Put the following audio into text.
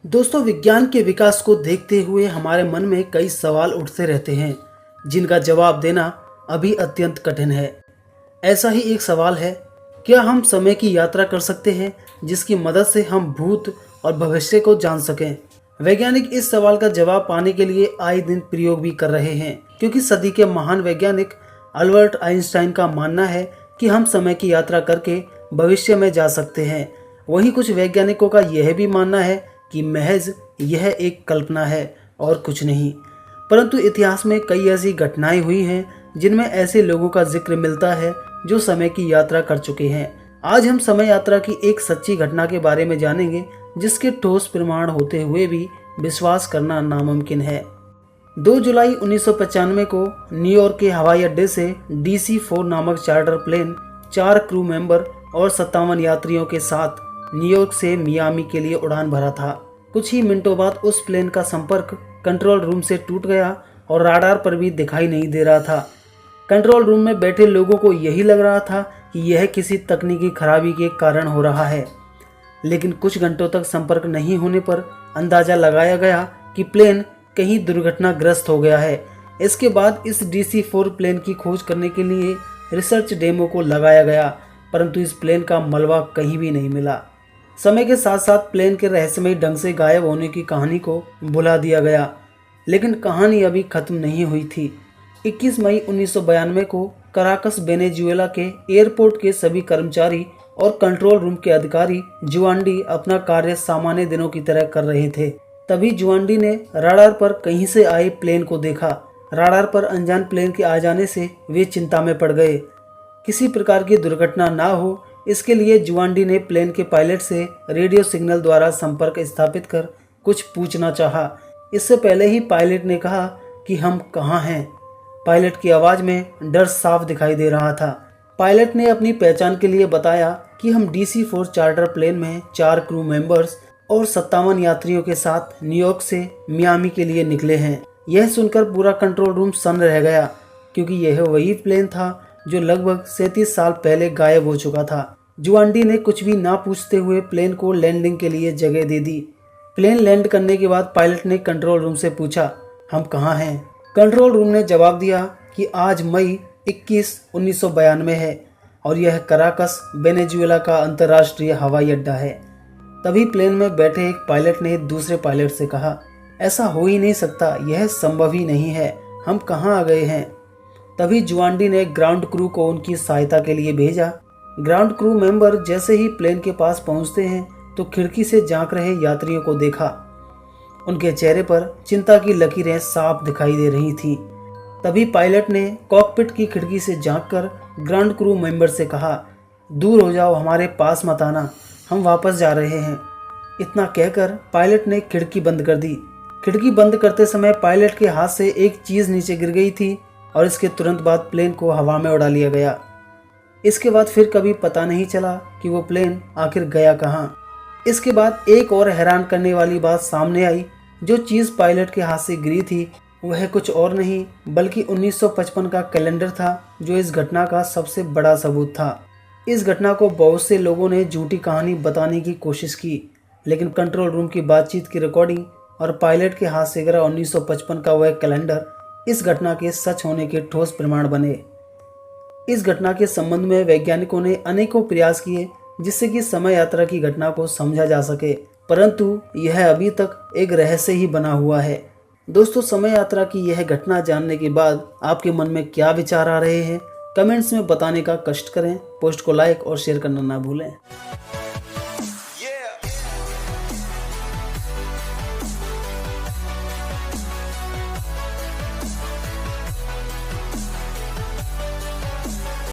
दोस्तों, विज्ञान के विकास को देखते हुए हमारे मन में कई सवाल उठते रहते हैं जिनका जवाब देना अभी अत्यंत कठिन है। ऐसा ही एक सवाल है, क्या हम समय की यात्रा कर सकते हैं जिसकी मदद से हम भूत और भविष्य को जान सकें। वैज्ञानिक इस सवाल का जवाब पाने के लिए आए दिन प्रयोग भी कर रहे हैं, क्योंकि सदी के महान वैज्ञानिक अल्बर्ट आइंस्टाइन का मानना है कि हम समय की यात्रा करके भविष्य में जा सकते हैं। वहीं कुछ वैज्ञानिकों का यह भी मानना है कि महज यह एक कल्पना है और कुछ नहीं। परंतु इतिहास में कई ऐसी घटनाएं हुई हैं जिनमें ऐसे लोगों का जिक्र मिलता है जो समय की यात्रा कर चुके हैं। आज हम समय यात्रा की एक सच्ची घटना के बारे में जानेंगे जिसके ठोस प्रमाण होते हुए भी विश्वास करना नामुमकिन है। 2 जुलाई 1995 को न्यूयॉर्क के हवाई अड्डे से DC-4 नामक चार्टर प्लेन 4 क्रू मेंबर और 57 यात्रियों के साथ न्यूयॉर्क से मियामी के लिए उड़ान भरा था। कुछ ही मिनटों बाद उस प्लेन का संपर्क कंट्रोल रूम से टूट गया और राडार पर भी दिखाई नहीं दे रहा था। कंट्रोल रूम में बैठे लोगों को यही लग रहा था कि यह किसी तकनीकी खराबी के कारण हो रहा है, लेकिन कुछ घंटों तक संपर्क नहीं होने पर अंदाजा लगाया गया कि प्लेन कहीं दुर्घटनाग्रस्त हो गया है। इसके बाद इस DC-4 प्लेन की खोज करने के लिए रिसर्च डेमो को लगाया गया, परंतु इस प्लेन का मलबा कहीं भी नहीं मिला। समय के साथ साथ प्लेन के रहस्यमयी ढंग से गायब होने की कहानी को भुला दिया गया, लेकिन कहानी अभी खत्म नहीं हुई थी। 21 मई 1992 को कराकस वेनेजुएला के एयरपोर्ट के सभी कर्मचारी और कंट्रोल रूम के अधिकारी जुआंडी अपना कार्य सामान्य दिनों की तरह कर रहे थे। तभी जुआंडी ने राडार पर कहीं से आए प्लेन को देखा। राडार पर अनजान प्लेन के आ जाने से वे चिंता में पड़ गए। किसी प्रकार की दुर्घटना ना हो, इसके लिए जुआंडी ने प्लेन के पायलट से रेडियो सिग्नल द्वारा संपर्क स्थापित कर कुछ पूछना चाहा। इससे पहले ही पायलट ने कहा कि हम कहाँ हैं। पायलट की आवाज़ में डर साफ दिखाई दे रहा था। पायलट ने अपनी पहचान के लिए बताया कि हम DC-4 चार्टर प्लेन में 4 क्रू मेंबर्स और 57 यात्रियों के साथ न्यूयॉर्क से मियामी के लिए निकले हैं। यह सुनकर पूरा कंट्रोल रूम सन्न रह गया, क्योंकि यह वही प्लेन था जो लगभग 37 साल पहले गायब हो चुका था। जुआंडी ने कुछ भी ना पूछते हुए प्लेन को लैंडिंग के लिए जगह दे दी। प्लेन लैंड करने के बाद पायलट ने कंट्रोल रूम से पूछा, हम कहाँ हैं। कंट्रोल रूम ने जवाब दिया कि आज मई 21, 1992 है और यह कराकस वेनेजुएला का अंतर्राष्ट्रीय हवाई अड्डा है। तभी प्लेन में बैठे एक पायलट ने दूसरे पायलट से कहा, ऐसा हो ही नहीं सकता, यह संभव ही नहीं है, हम कहाँ आ गए हैं। तभी जुआंडी ने ग्राउंड क्रू को उनकी सहायता के लिए भेजा। ग्राउंड क्रू मेंबर जैसे ही प्लेन के पास पहुंचते हैं तो खिड़की से झांक रहे यात्रियों को देखा। उनके चेहरे पर चिंता की लकीरें साफ दिखाई दे रही थीं। तभी पायलट ने कॉकपिट की खिड़की से झांककर ग्राउंड क्रू मेंबर से कहा, दूर हो जाओ, हमारे पास मत आना, हम वापस जा रहे हैं। इतना कहकर पायलट ने खिड़की बंद कर दी। खिड़की बंद करते समय पायलट के हाथ से एक चीज़ नीचे गिर गई थी और इसके तुरंत बाद प्लेन को हवा में उड़ा लिया गया। इसके बाद फिर कभी पता नहीं चला कि वो प्लेन आखिर गया कहाँ। इसके बाद एक और हैरान करने वाली बात सामने आई। जो चीज़ पायलट के हाथ से गिरी थी वह कुछ और नहीं बल्कि 1955 का कैलेंडर था, जो इस घटना का सबसे बड़ा सबूत था। इस घटना को बहुत से लोगों ने झूठी कहानी बताने की कोशिश की, लेकिन कंट्रोल रूम की बातचीत की रिकॉर्डिंग और पायलट के हाथ से गिरा 1955 का वह कैलेंडर इस घटना के सच होने के ठोस प्रमाण बने। इस घटना के संबंध में वैज्ञानिकों ने अनेकों प्रयास किए जिससे कि समय यात्रा की घटना को समझा जा सके, परंतु यह अभी तक एक रहस्य ही बना हुआ है। दोस्तों, समय यात्रा की यह घटना जानने के बाद आपके मन में क्या विचार आ रहे हैं, कमेंट्स में बताने का कष्ट करें। पोस्ट को लाइक और शेयर करना ना भूलें।